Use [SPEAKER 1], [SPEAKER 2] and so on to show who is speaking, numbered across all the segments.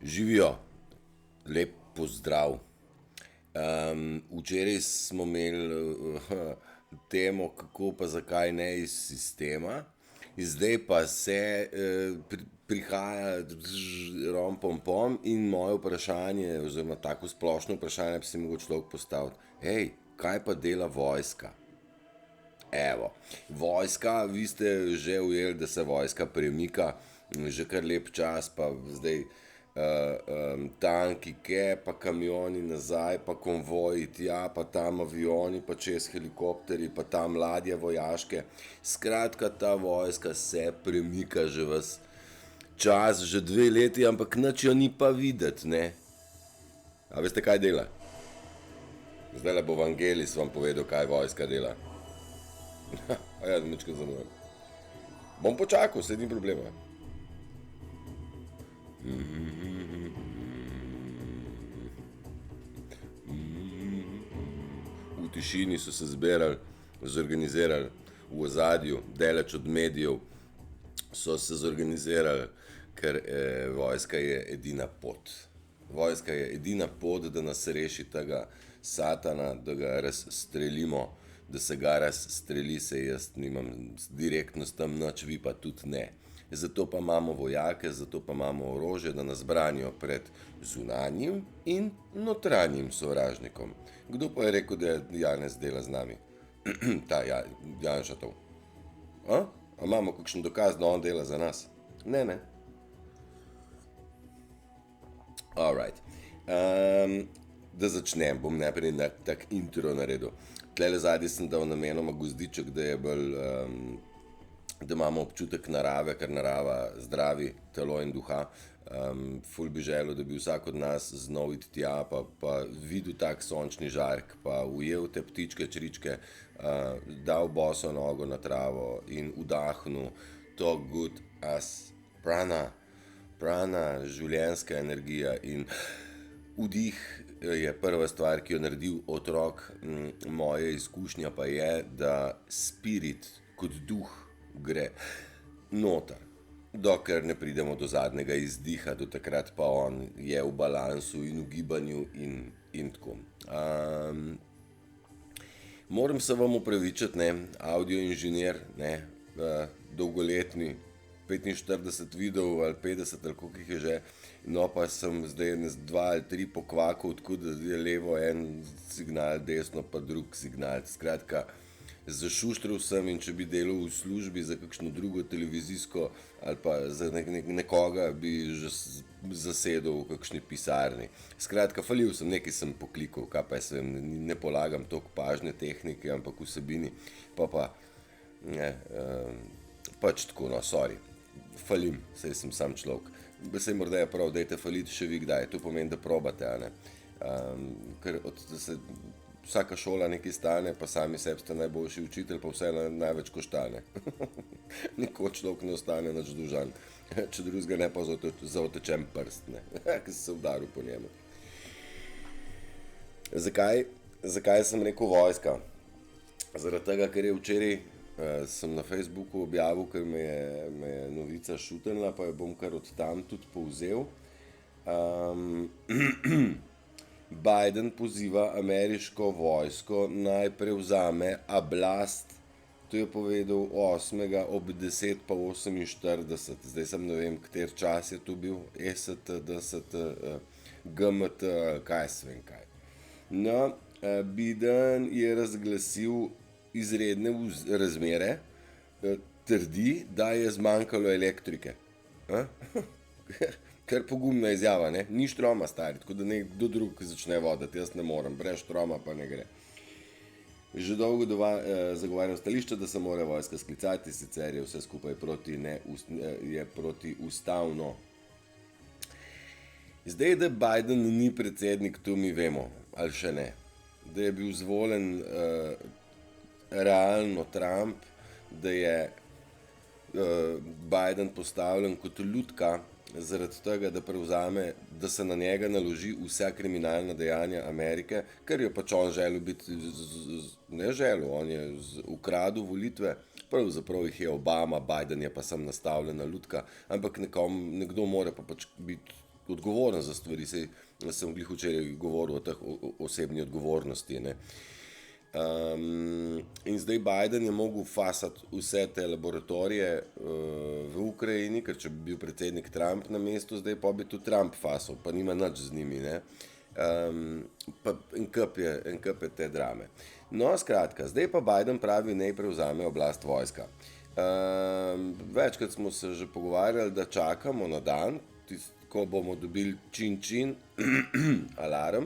[SPEAKER 1] Živijo, lep pozdrav. Včeraj smo imeli temo, kako pa zakaj ne iz sistema, zdaj pa se prihaja rom pom pom in moje vprašanje, oziroma tako splošno vprašanje bi si mogel človek postaviti. Hej, kaj pa dela vojska? Evo, vojska, vi ste že ujeli, da se vojska premika, že kar lep čas, pa zdaj tanki pa kamioni nazaj, pa konvoji tja, pa tam avioni, pa čez helikopteri, pa tam ladje vojaške. Skratka, ta vojska se premika že ves čas, že 2 leti, ampak nič jo ni pa videti, ne? A veste, kaj dela? Zdaj le bo Vangelis vam povedal, kaj vojska dela. A ja, ničkaj zanimam. Bom počakal, saj ni problema. V tišini so se zbirali, zorganizirali v ozadju, daleč od medijev, so se zorganizirali, ker vojska je edina pot. Vojska je edina pot, da nas reši tega satana, da ga razstrelimo, da se ga razstreli, se jaz nimam direktno s tem nič, vi pa tudi ne. Zato pa imamo vojake, zato pa imamo orožje, da nas branijo pred zunanjim in notranjim sovražnikom. Kdo pa je rekel, da Janez dela z nami? Ta Janša to. A imamo kakšen dokaz, da on dela za nas? Ne. Alright. Da začnem, bom najprej tak intro naredil. Tlele zadnji sem dal namenoma gozdiček, da je bolj, da imamo občutek narave, ker narava zdravi telo in duha. Ful bi želel, da bi vsak od nas znal iti tja, pa videl tak sončni žarek, pa ujel te ptičke, čričke, dal boso nogo na travo in vdahnil to good as prana, življenjska energija in vdih je prva stvar, ki jo naredil otrok. Moja izkušnja pa je, da spirit kot duh gre noter, dokler ne pridemo do zadnjega izdiha, do takrat pa on je v balansu in v gibanju in tako. Moram se vam opravičiti, ne, audioinženir, ne, dolgoletni, 45 videov ali 50 ali koliko jih je že, no pa sem zdaj 2 ali 3 pokvakal, tako da je levo en signal, desno pa drug signal. Skratka, zašuštral sem, in če bi delal v službi za kakšno drugo televizijsko ali pa za nekoga, bi že zasedel v kakšni pisarni. Skratka, falil sem, nekaj sem poklikal, kaj pa jaz vem, ne polagam toliko pažne tehnike, ampak vsebini, pač tako, no, sorry. Falim, saj sem sam človek. Saj morda je prav, dajte faliti še vi kdaj, to pomeni, da probate, a ne. Ker vsaka šola nekaj stane, pa sami sebi ste najboljši učitelj, pa vse največ koštane. Nikoli človek ne ostane nič dolžan, če drugega ne pa za otečen prst, ne, ki se udaril po njemu. Zakaj sem rekel vojska? Zaradi tega, ker je včeraj sem na Facebooku objavil, ker me je novica šutenila, pa jo bom kar od tam tudi povzel. Biden poziva ameriško vojsko naj prevzame oblast, to je povedal 8. ob 10:48, zdaj sem ne vem, kater čas je to bil, EST, DST, GMT, kaj se vem kaj. No, Biden je razglasil izredne razmere, trdi, da je zmanjkalo elektrike. Kar pogumna izjava, ne? Ni štroma, stari, tako da nekdo drug začne voditi, jaz ne morem, brez štroma pa ne gre. Že dolgo zagovarjam stališče, da se mora vojska sklicati, sicer je vse skupaj protiustavno. Zdaj, da Biden ni predsednik, to mi vemo, ali še ne. Da je bil izvoljen realno Trump, da je Biden postavljen kot lutka zaradi tega, da prevzame, da se na njega naloži vsa kriminalna dejanja Amerike, ker je pač on želel biti, ne želel, on je ukradel volitve, pravzaprav jih je Obama, Biden je pa sem nastavljena lutka, ampak nekdo mora pa pač biti odgovoren za stvari. Sej sem glih včeraj govoril o teh osebni odgovornosti. Ne. In zdaj Biden je mogel fasati vse te laboratorije v Ukrajini, ker če bi bil predsednik Trump na mestu, zdaj pa bi tudi Trump fasal, pa nima nič z njimi. Ne. Pa en kup je te drame. No, skratka, zdaj pa Biden pravi, naj prevzame oblast vojska. Večkrat smo se že pogovarjali, da čakamo na dan, ko bomo dobili čin, alarm,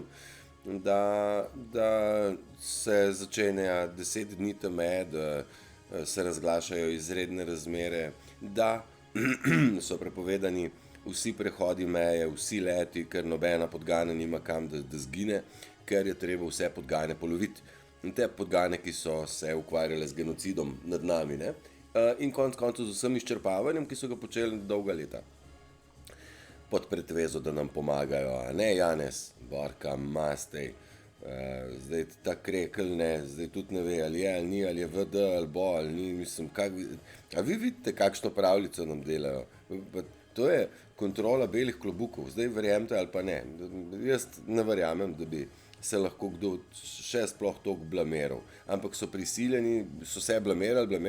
[SPEAKER 1] da se začenja 10 dni teme, da se razglašajo izredne razmere, da so prepovedani vsi prehodi meje, vsi leti, ker nobena podgana nima kam, da zgine, ker je treba vse podgane poloviti. In te podgane, ki so se ukvarjale z genocidom nad nami, ne? In konec z vsem izčrpavanjem, ki so ga počeli dolga leta. Pod pretvezo, da nam pomagajo, a ne, Janez, Borka, Mastej, zdaj ta krekelj, ne, zdaj tudi ne ve, ali je, ali ni, ali je VD, ali bo, ali ni, mislim, a vi vidite, kakšno pravljico nam delajo? To je kontrola belih klobukov, zdaj verjamete ali pa ne. Jaz ne verjamem, da bi se lahko kdo še sploh toliko blamiral. Ampak so prisiljeni, so se blamirali,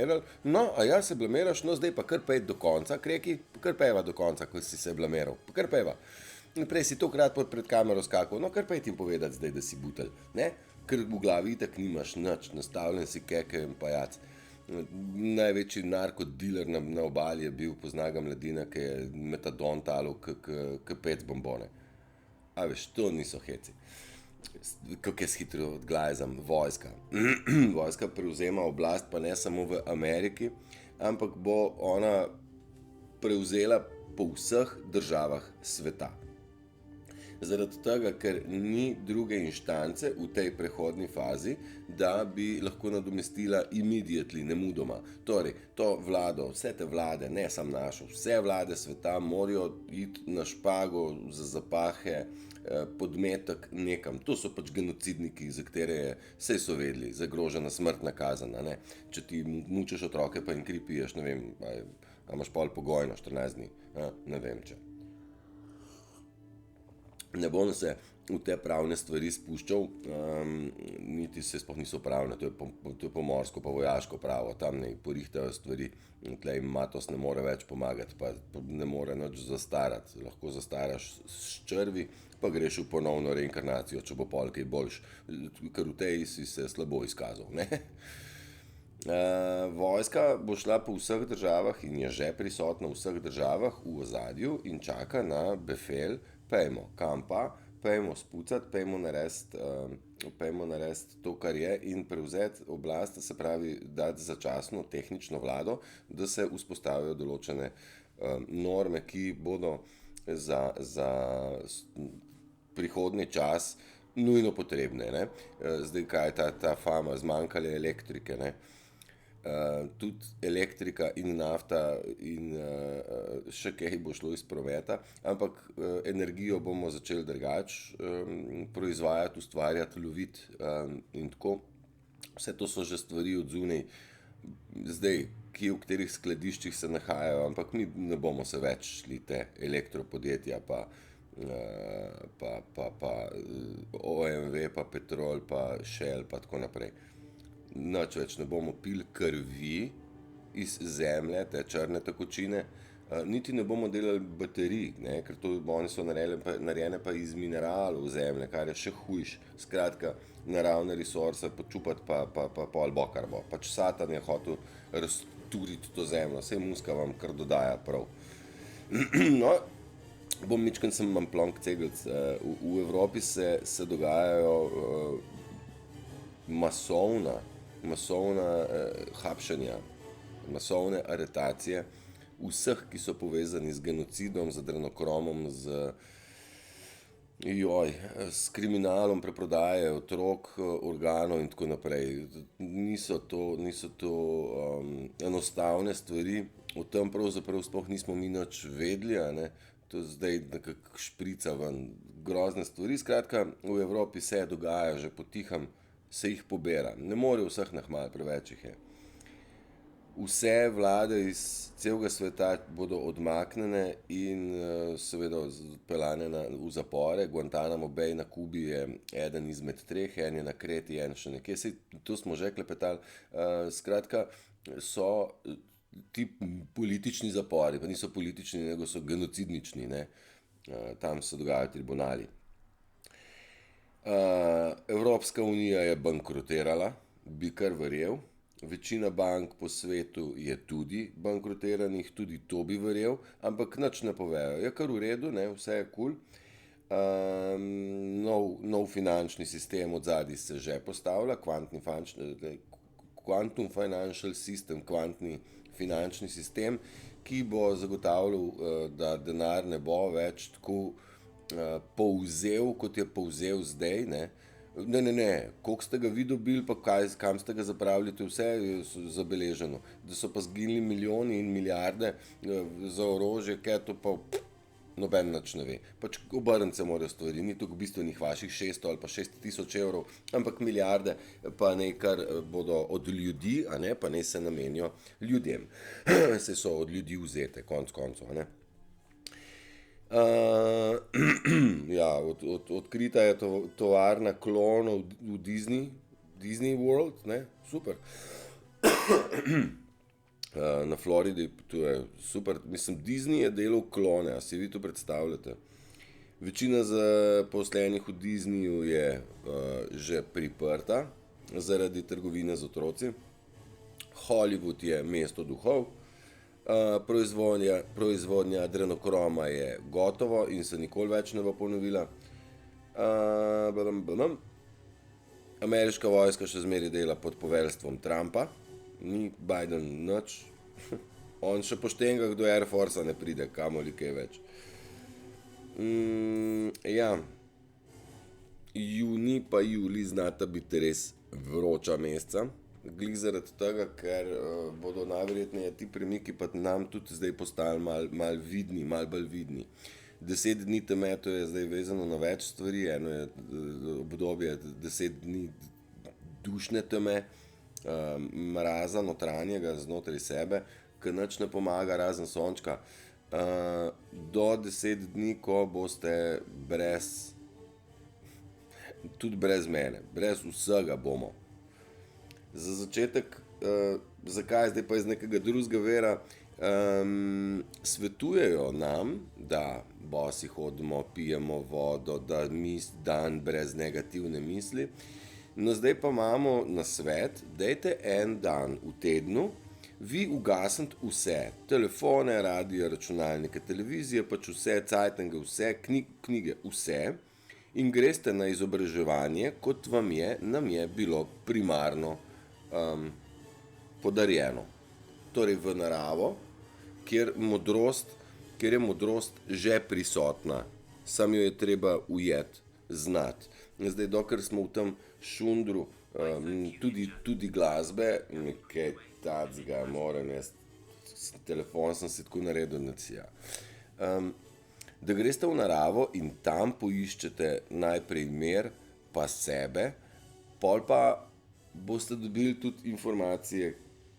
[SPEAKER 1] no, a ja se blamiraš, no zdaj pa kar pejt do konca, kreki, kar peva do konca, ko si se blamiral, pa kar peva. Prej si tokrat pred kamero skakal, no kar pejt jim povedati zdaj, da si butelj, ne? Ker v glavi itak nimaš nič, nastavljen si keke in pajac. Največji narkodiler na obali je bil, pozna ga mladina, ki je metadon talil k pec bombone. A veš, to niso heci. Kako jaz hitro odglajzam, vojska. Vojska prevzema oblast pa ne samo v Ameriki, ampak bo ona prevzela po vseh državah sveta. Zaradi tega, ker ni druge inštance v tej prehodni fazi, da bi lahko nadomestila immediately, nemudoma. Torej, to vlado, vse te vlade, ne samo našo, vse vlade sveta morajo iti na špago za zapahe, podmetek nekam. To so pač genocidniki, za katere je, sej so vedeli, zagrožena smrtna kazen, a ne. Če ti mučeš otroke, pa jim kri piješ, ne vem, a imaš pol pogojno 14 dni, ne vem če. Ne bom se v te pravne stvari spuščal, niti se sploh niso pravne, to je pomorsko pa vojaško pravo, tam ne porihtajo stvari, tlej jim Matos ne more več pomagati, pa ne more nič zastarati, lahko zastaraš s črvi, pa greš v ponovno reinkarnacijo, če bo pol kaj boljš, ker v tej si se slabo izkazal, ne. Vojska bo šla po vseh državah in je že prisotna v vseh državah v ozadju in čaka na befel, pejmo, kam pa, pejmo spucati, pejmo narediti to, kar je in prevzeti oblast, se pravi dati začasno tehnično vlado, da se vzpostavijo določene norme, ki bodo za prihodnji čas nujno potrebne, ne. Zdaj, kaj je ta fama, zmanjkalo elektrike, ne. Tudi elektrika in nafta in še kaj bo šlo iz prometa, ampak energijo bomo začeli drugače proizvajati, ustvarjati, loviti in tako. Vse to so že stvari od zunaj, zdaj, v katerih skladiščih se nahajajo, ampak mi ne bomo se več šli te elektropodjetja, pa OMV, pa Petrol, pa Shell, pa tako naprej. Nič več ne bomo pili krvi iz zemlje, te črne tekočine, niti ne bomo delali baterij, ne, ker to oni so narejene pa iz mineralov zemlje, kar je še hujš. Skratka, naravne resurse počupati pa pol bo, kar bo. Pač Satan je hotel razturiti to zemljo, sej muska vam kar dodaja prav. No, bom mičken sem vam plonk cegelc. V Evropi se dogajajo masovna hapšenja, masovne aretacije vseh, ki so povezani z genocidom, z adrenokromom, s kriminalom preprodaje otrok, organov in tako naprej. Niso to enostavne stvari, o tem pravzaprav sploh nismo mi nič vedeli, a ne. To zdaj nekako šprica ven, grozne stvari. Skratka, v Evropi se dogaja že potihem, se jih pobira. Ne more vseh nahmali, preveč jih je. vse vlade iz celega sveta bodo odmaknjene in seveda odpeljane v zapore. Guantanamo Bay na Kubi je eden izmed treh, en je na Kreti, en še nekje. Sej, to smo že klepetali. Skratka, so ti politični zapori, pa niso politični, nego so genocidnični, ne? Tam se dogajajo tribunali. Evropska unija je bankrotirala, bi kar verjel. Večina bank po svetu je tudi bankrotiranih, tudi to bi verjel, ampak nič ne povejo. Je kar v redu, ne, vse je kul. Nov finančni sistem od zadaj se že postavlja, quantum financial system, kvantni finančni sistem, ki bo zagotavljal, da denar ne bo več tako povzel, kot je povzel zdaj, ne. Ne, koliko ste ga vi dobili, pa kam ste ga zapravili, to vse je zabeleženo. Da so pa zginili milijoni in milijarde za orožje, kaj to pa noben nič ne ve. Pač obrniti se morajo stvari, ni tukaj bistvenih vaših 600 ali pa 6.000 evrov, ampak milijarde pa nekaj bodo od ljudi, a ne, pa ne se namenijo ljudem. Se so od ljudi vzete, konc koncev, a ne. Ja, odkrita je tovarna klonov v Disney World, ne, super. Na Floridi, to je super, mislim, Disney je delal klone, a si vi to predstavljate? Večina zaposlenih v Disneyju je že priprta zaradi trgovine z otroci. Hollywood je mesto duhov. Proizvodnja adrenokroma je gotovo in se nikoli več ne bo ponovila. Ameriška vojska še zmeraj dela pod poveljstvom Trumpa, ni Biden nič. On še poštenega, kdo Air Force ne pride, kamoli kaj več. Ja, juni pa juli znata biti res vroča meseca. Glih zaradi tega, ker bodo najverjetneje ti premiki pa nam tudi zdaj postali mal vidni, mal bolj vidni. 10 dni teme, to je zdaj vezano na več stvari, eno je obdobje 10 dni dušne teme, mraza notranjega znotraj sebe, ki nič ne pomaga razen sončka, do 10 dni, ko boste tudi brez mene, brez vsega bomo. Za začetek, zakaj zdaj pa iz nekega drugega vera, svetujejo nam, da bosi hodimo, pijemo vodo, da dan brez negativne misli. No, zdaj pa imamo nasvet, dajte en dan v tednu, vi ugasnite vse, telefone, radio, računalnike, televizije, pač vse, cajtenge, vse, knjige, vse, in greste na izobraževanje, kot nam je bilo primarno podarjeno. Torej v naravo, kjer je modrost že prisotna, samo jo je treba ujeti, znati. Zdaj, dokler smo v tem šundru, tudi glasbe, nekaj tacga, moram jaz, telefon sem si tako naredil, nacija. Da greste v naravo in tam poiščete najprej mir, pa sebe, pol pa boste dobili tudi informacije,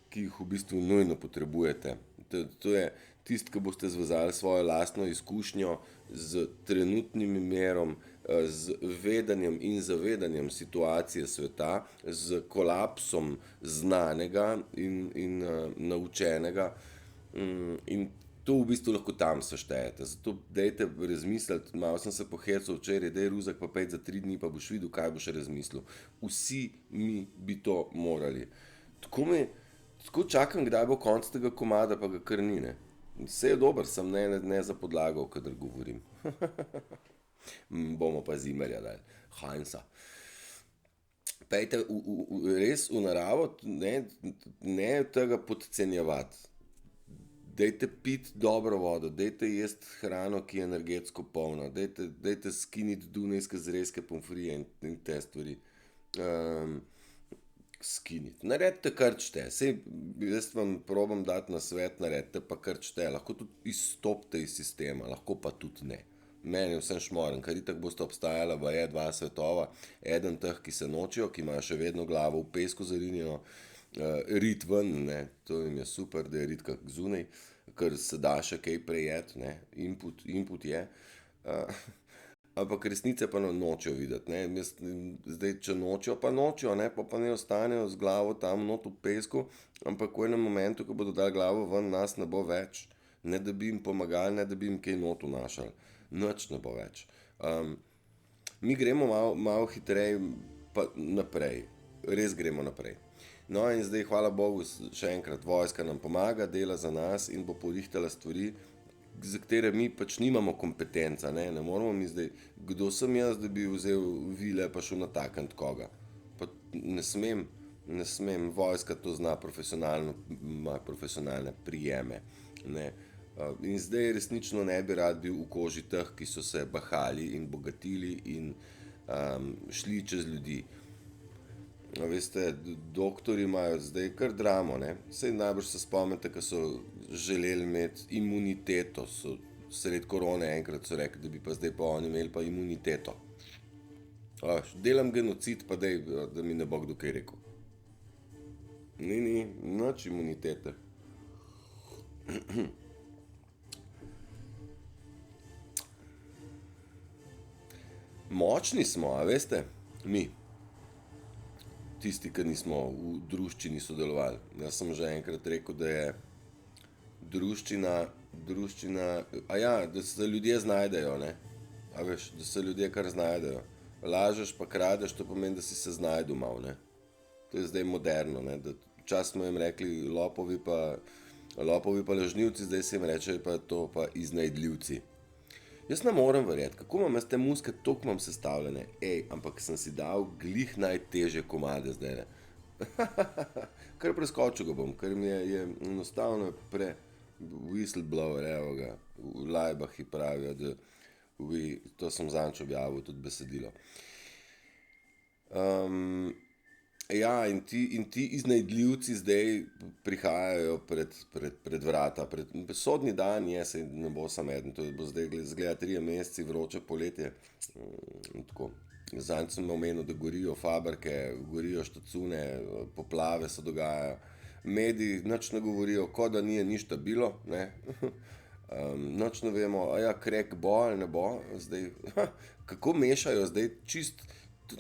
[SPEAKER 1] ki jih v bistvu nujno potrebujete. To je tisto, ki boste zvezali svojo lastno izkušnjo z trenutnim mirom, z vedenjem in zavedanjem situacije sveta, z kolapsom znanega in naučenega, in to v bistvu lahko tam seštejete. Zato dajte razmisliti, malo sem se pohecal včeraj, daj Ruzak pa pejt za 3 dni, pa boš videl, kaj boš razmislil. Vsi mi bi to morali. Tako čakam, kdaj bo konc tega komada, pa ga kar ni, ne. Vse je dober, sem ne za podlago, kadar govorim. Bomo pa Zimerja dali, Heinza. Pejte res v naravo, ne tega podcenjevati. Dajte piti dobro vodo, dajte jesti hrano, ki je energetsko polna, dajte skiniti dunajske zrezke, pomfrije in te stvari. Skiniti. Naredite kar čte, sej jaz vam probam dati nasvet, naredite pa kar čte. Lahko tudi izstopite iz sistema, lahko pa tudi ne. Meni je vsem šmoren, ker itak boste obstajala dva svetova, eden teh, ki se nočijo, ki imajo še vedno glavo v pesku zarinjeno, rit ven, ne, to jim je super, da je rit kak zunaj, ker se da še kaj prejet, ne, input je. Uh, ampak resnice pa nočejo videti, ne, zdaj, če nočejo, ne, pa ne ostanejo z glavo tam not v pesku, ampak v enem momentu, ko bodo dali glavo ven, nas ne bo več. Ne da bi jim pomagali, ne da bi jim kaj not vnašali. Nič ne bo več. Mi gremo malo hitreje pa naprej. Res gremo naprej. No in zdaj, hvala Bogu, še enkrat, vojska nam pomaga, dela za nas in bo porihtala stvari, za katere mi pač nimamo kompetenca, ne moramo mi zdaj, kdo sem jaz, da bi vzel vile pa šel natakant koga. Pa ne smem, vojska to zna profesionalno, ima profesionalne prijeme, ne. In zdaj resnično ne bi rad bil v koži teh, ki so se bahali in bogatili in šli čez ljudi. Veste, doktori imajo zdaj kar dramo, ne. Saj najbrž se spomnite, ko so želeli imeti imuniteto, so sredi korone enkrat so rekli, da bi pa zdaj pa oni imeli pa imuniteto. Delam genocid, pa dej, da mi ne bo kdo kaj rekel. Ni, nič imunitete. Močni smo, a veste, mi. Tisti, ki nismo v druščini sodelovali. Jaz sem že enkrat rekel, da je druščina, da se ljudje znajdejo, ne. A veš, da se ljudje kar znajdejo. Lažeš pa kradeš, to pomeni, da si se znajdu mal, ne. To je zdaj moderno, ne, da včasih smo jim rekli lopovi pa lažnivci, zdaj se jim reče pa to pa iznajdljivci. Jaz ne morem verjeti, kako imam jaz te muzike, toliko imam sestavljene, ampak sem si dal glih najtežje komade zdajle. Kar preskočil ga bom, ker mi je enostavno whistleblower, evo ga, v Lajbahi pravijo, da to sem zadnjič objavil, tudi besedilo. Ja, in ti iznajdljivci zdaj prihajajo pred vrata, sodni dan je, saj ne bo samo eden, to bo zdaj zgleda 3 meseci, vroče poletje, tako. Zadnjič sem omenil, da gorijo fabrike, gorijo štacune, poplave se dogajajo, mediji nič ne govorijo, kot da ni ništa bilo, ne. Nič ne vemo, krek bo ali ne bo, zdaj, kako mešajo zdaj čist.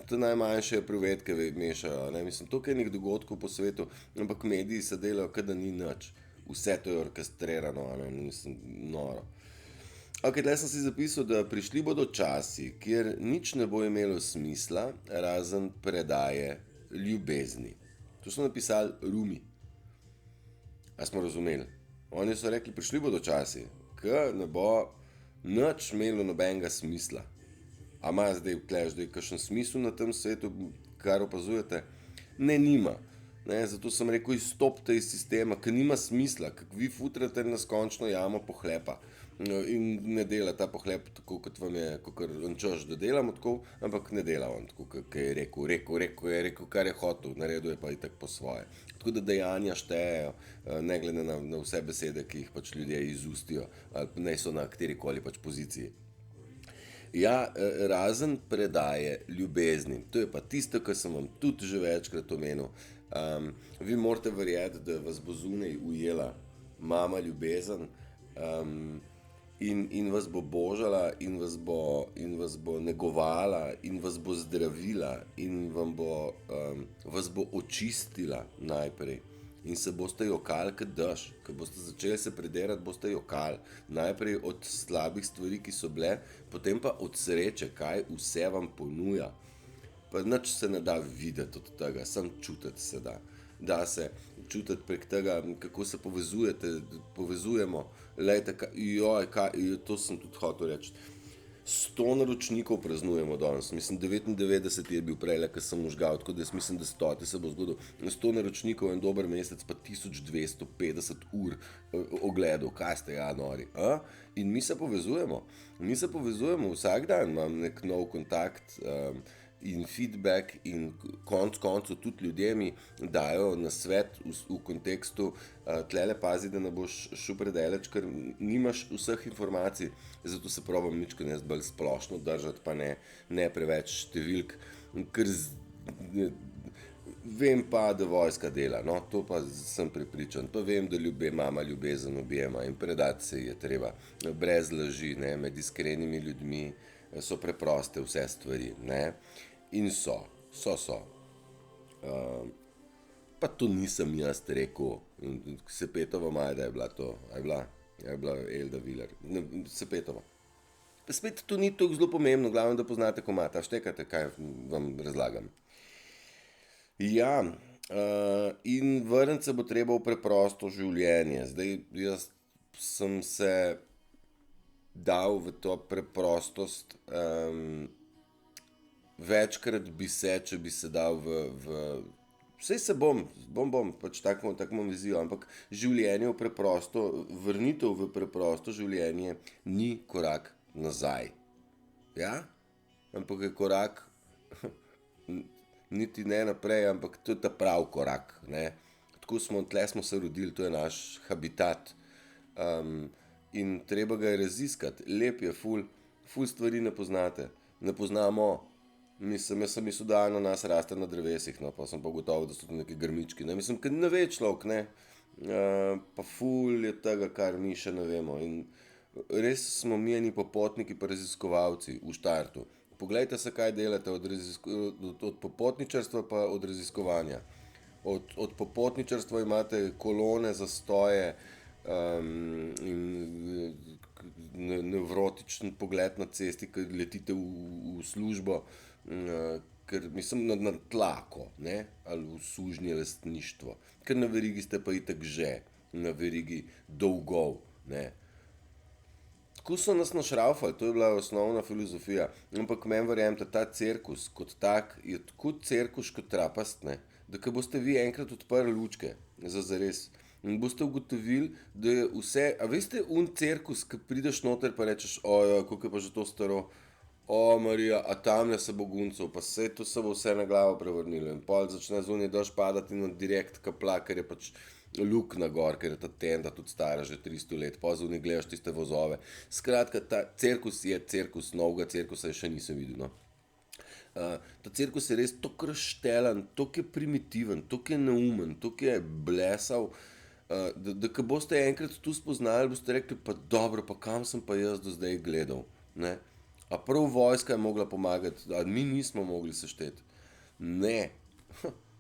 [SPEAKER 1] Te najmanjše privedke mešajo, ne, mislim, toliko enih dogodkov po svetu, ampak mediji se delajo, kot da ni nič. Vse to je orkestrirano, ne, mislim, noro. Tule sem si zapisal, da prišli bodo časi, kjer nič ne bo imelo smisla, razen predaje ljubezni. To so napisali Rumi. A smo razumeli? Oni so rekli, prišli bodo časi, ke ne bo nič imelo nobenega smisla. A ima zdaj kakšen smisel na tem svetu, kar opazujete? Ne, nima. Ne, zato sem rekel, izstopite iz sistema, ker nima smisla, ker vi futrate neskončno jamo pohlepa. In ne dela ta pohlep tako, kot vam je, kakor on češ, da delamo tako, ampak ne dela on tako, kot je rekel, kar je hotel, naredil je pa itak po svoje. Tako da dejanja štejejo, ne glede na vse besede, ki jih pač ljudje izustijo, ali naj so na katerikoli pač poziciji. Ja, razen predaje ljubezni. To je pa tisto, kar sem vam tudi že večkrat omenil. Vi morate verjeti, da vas bo zunaj ujela mama ljubezen, in vas bo božala in vas bo negovala in vas bo zdravila in vas bo očistila najprej. In se boste jokali kot dež, ko boste začeli se predirati, boste jokali. Najprej od slabih stvari, ki so bile, potem pa od sreče, kaj vse vam ponuja. Pa nič se ne da videti od tega, samo čutiti se da. Da se čutiti prek tega, kako se povezujemo. Lejte, to sem tudi hotel reči. 100 naročnikov praznujemo danes, mislim 99 je bil prejle, ko sem možgal, tako da jaz mislim, da 100 se bo zgodil. 100 naročnikov en dober mesec, pa 1250 ur ogledov, kaj ste nori, In mi se povezujemo, vsak dan imam nek nov kontakt in feedback in koncu tudi ljudje mi dajo nasvet v kontekstu, tlele pazi, da ne boš šel predaleč, ker nimaš vseh informacij, zato se probam mičkeno bolj splošno držati, pa ne preveč številk, ker Vem pa, da vojska dela, no, to pa sem prepričan. Pa vem, da mama ljubezen objema in predati se je treba. Brez laži, ne, med iskrenimi ljudmi so preproste vse stvari, ne. In so. Pa to nisem jaz rekel. Sepetova Majda je bila to, je bila Elda Viler, Sepetova. Pa spet to ni tako zelo pomembno, glavno, da poznate komata, štekate, kaj vam razlagam. Ja, in vrniti se bo treba v preprosto življenje. Zdaj, jaz sem se dal v to preprostost, večkrat bi se, če bi se dal Sej se bom, pač tako imam vizijo, ampak življenje v preprosto, vrnitev v preprosto življenje ni korak nazaj. Ja? Ampak je korak niti ne naprej, ampak to je ta prav korak, ne. Tako tle smo se rodili, to je naš habitat. In treba ga je raziskati. Lep je, ful stvari ne poznate. Ne poznamo. Jaz sem mislil, da ananas raste na drevesih, no, pa sem pa ugotovil, da so to neki grmički, ne. Mislim, ker ne ve človek, ne. Pa ful je tega, kar mi še ne vemo. In res smo mi eni popotniki pa raziskovalci v štartu. Poglejte se, kaj delate od popotničarstva pa od raziskovanja. Od popotničarstva imate kolone, zastoje, in nevrotičen pogled na cesti, ko letite v službo, ker mislim na tlako, ne, ali v sužnje lastništvo. Ker na verigi ste pa itak že, na verigi dolgov, ne. Tako so nas našraufali, to je bila osnovna filozofija. Ampak meni verjemite, ta cirkus kot tak je tako cirkus kot trapast, ne, da ko boste vi enkrat odprli lučke, zares, in boste ugotovili, da je vse, a veste, cirkus, ko prideš noter pa rečeš, ojoj, koliko je pa že to staro, o Marija, a tamle se bo guncal, pa sej to se bo vse na glavo prevrnilo. In pol začne zunaj dež padati in direkt kapla, ker je pač luknja gor, ker je ta tenda tudi stara že 300 let, pa zunaj gledaš tiste vozove. Skratka, ta cirkus je cirkus, novega cirkusa še nisem videl, no. Ta cirkus je res toliko razštelan, toliko je primitiven, toliko je neumen, toliko je blesav, da ko boste enkrat tu spoznali, boste rekli, pa dobro, pa kam sem pa jaz do zdaj gledal, ne. A prav vojska je mogla pomagati, a mi nismo mogli sešteti. Ne.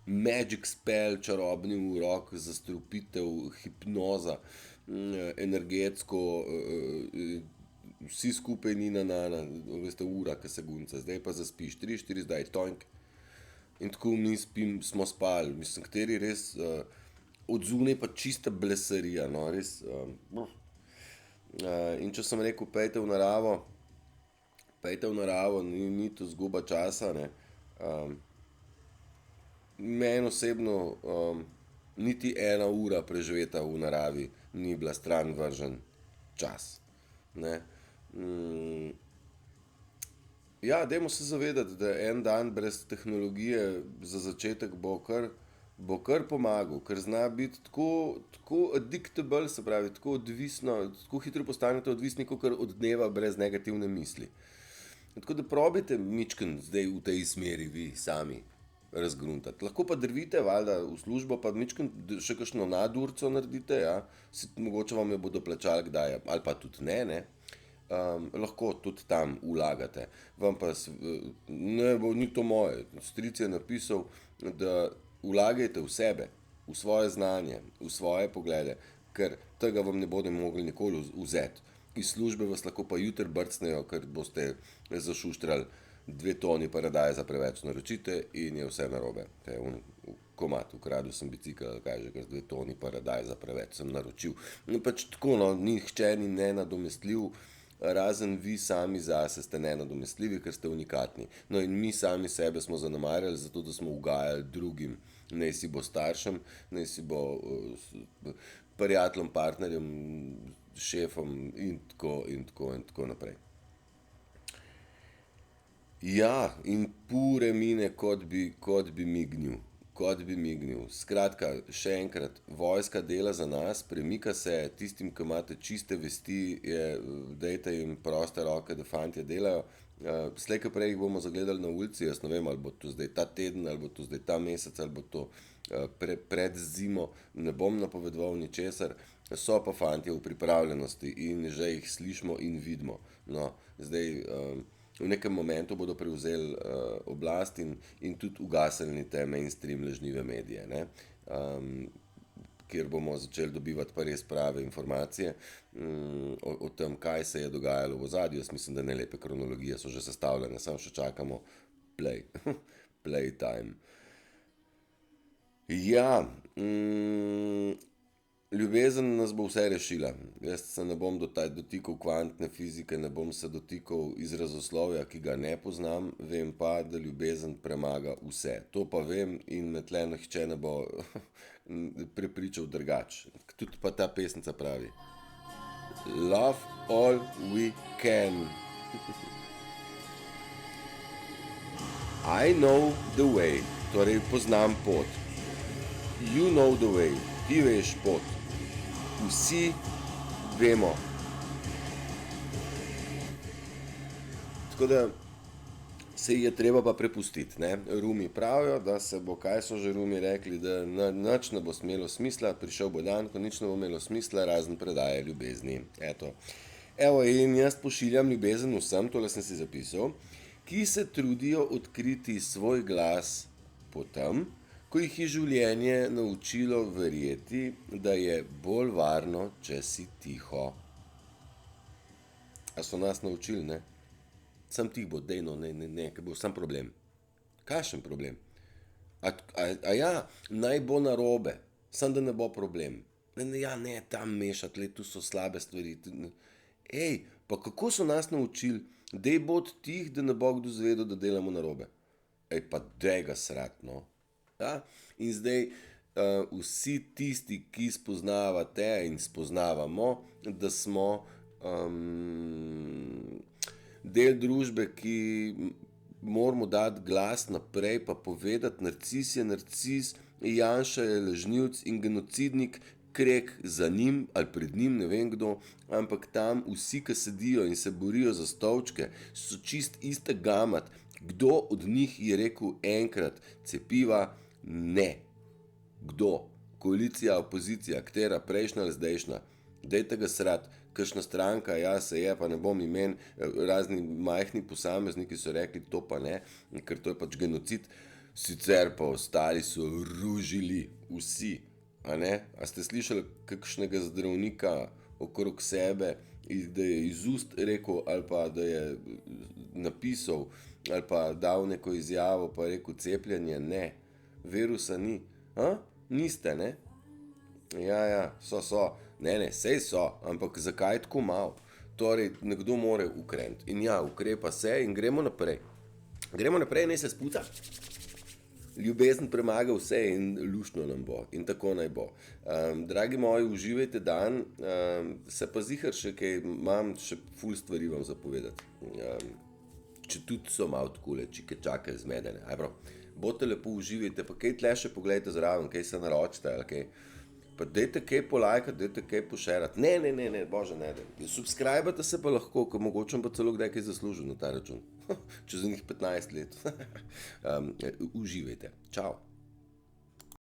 [SPEAKER 1] Magic spell, čarobni urok, zastrupitev, hipnoza, energetsko, vsi skupaj ni veste, ura, ko se gunca, zdaj pa zaspiš, 3-4 zdaj, toink. In tako mi smo spali, mislim, kateri res, od zunaj pa čista blesarija, no, res. In če sem rekel, pejte v naravo, ni to zguba časa, ne. Meni osebno, niti 1 ura preživeta v naravi ni bila stran vržen čas, ne. Ja, dajmo se zavedati, da en dan brez tehnologije za začetek bo kar pomagal, ker zna biti tako addictable, se pravi, tako odvisno, tako hitro postanete odvisni, kakor od dneva brez negativne misli. Tako da probajte mičkeno zdaj v tej smeri vi sami razgruntati. Lahko pa drvite valjda v službo, pa mičkeno še kakšno nadurco naredite, ja. Mogoče vam jo bodo plačali kdaj, ali pa tudi ne. Lahko tudi tam vlagate. Vam pa, ni to moje, stric je napisal, da vlagajte v sebe, v svoje znanje, v svoje poglede, ker tega vam ne bodo mogli nikoli vzeti. Iz službe vas lahko pa jutri brcnejo, ker boste zašuštrali 2 toni paradajza preveč naročite in je vse narobe. Komad, ukradel sem bicikel, kaj že, ker 2 toni paradajza preveč sem naročil. No, pač tako, no, nihče ni nenadomestljiv, razen vi sami zase ste nenadomestljivi, ker ste unikatni. No, in mi sami sebe smo zanemarjali, zato da smo ugajali drugim. Naj si bo staršem, naj si bo prijateljem, partnerjem, šefom in tako naprej. Ja, in pure mine, kot bi mignil. kot bi mignil. Skratka, še enkrat, vojska dela za nas, premika se, tistim, ki imate čiste vesti, dajte jim proste roke, da fantje delajo. Slej ko prej jih bomo zagledali na ulici, jaz ne vem, ali bo to zdaj ta teden, ali bo to zdaj ta mesec, ali bo to pred zimo, ne bom napovedoval ničesar, so pa fantje v pripravljenosti in že jih slišimo in vidimo. No, zdaj v nekem momentu bodo prevzeli oblast in tudi ugasnili te mainstream lažnive medije, ne? Kjer bomo začeli dobivati pa res prave informacije o tem, kaj se je dogajalo v ozadju. Jaz mislim, da nelepe kronologije so že sestavljene, samo še čakamo playtime. Ja, ljubezen nas bo vse rešila. Jaz se ne bom dotikal kvantne fizike, ne bom se dotikal izrazoslovja, ki ga ne poznam, vem pa, da ljubezen premaga vse. To pa vem in me tle nihče ne bo prepričal drugače. Tudi pa ta pesnica pravi: Love all we can. I know the way, torej poznam pot. You know the way, ti veš pot. Vsi vemo. Tako da se je treba pa prepustiti, ne. Rumi pravijo, da se bo, kaj so že Rumi rekli, da nič ne bo smelo smisla, prišel bo dan, ko nič ne bo imelo smisla, razen predaje ljubezni. Eto. Evo, in jaz pošiljam ljubezen vsem, tole sem si zapisal, ki se trudijo odkriti svoj glas potem, ko jih je življenje naučilo verjeti, da je bolj varno, če si tiho. A so nas naučili, ne? Sam tih bo, dej no, ne, ker bo sam problem. Kakšen problem? A ja, naj bo narobe, sam da ne bo problem. Ne, tam mešati, tu so slabe stvari. Ej, pa kako so nas naučili, dej bod tih, da ne bo kdo zvedel, da delamo narobe. Ej, pa dej ga srat, no. Ja? In zdaj vsi tisti, ki spoznavate in spoznavamo, da smo del družbe, ki moramo dati glas naprej pa povedati, narcis je narcis, Janša je lažnivec in genocidnik, krek za njim ali pred njim, ne vem kdo, ampak tam vsi, ki sedijo in se borijo za stolčke, so čist iste gamat. Kdo od njih je rekel enkrat cepiva ne? Kdo? Koalicija, opozicija, katera, prejšnja ali zdajšnja? Dejte ga srat, kakšna stranka, ja se je, pa ne bom imen, razni majhni posamezniki so rekli, to pa ne, ker to je pač genocid, sicer pa ostali so ružili vsi, a ne? A ste slišali kakšnega zdravnika okrog sebe, da je iz ust rekel ali pa da je napisal ali pa dal neko izjavo pa rekel cepljenje ne? Virusa ni. Niste, ne? Ja, so. Ne, sej so, ampak zakaj tako malo? Torej, nekdo more ukreniti. In ja, ukrepa se in gremo naprej. Gremo naprej, ne se spuca. Ljubezen premaga vse in luštno nam bo. In tako naj bo. Dragi moji, uživajte dan. Se pa zihar še kaj, imam še ful stvari vam zapovedati. Če tudi so malo takole, čike čake zmedene. Bote lepo uživajte, pa kaj tle še pogledajte zraven, kaj se naročite ali kaj. Pa dejte kaj polajkati, dejte kaj pošerati. Ne, bože ne. Subscribate se pa lahko, ker mogoče pa celo kdaj kaj zaslužil na ta račun. Čez njih 15 let. Uživajte. Čau.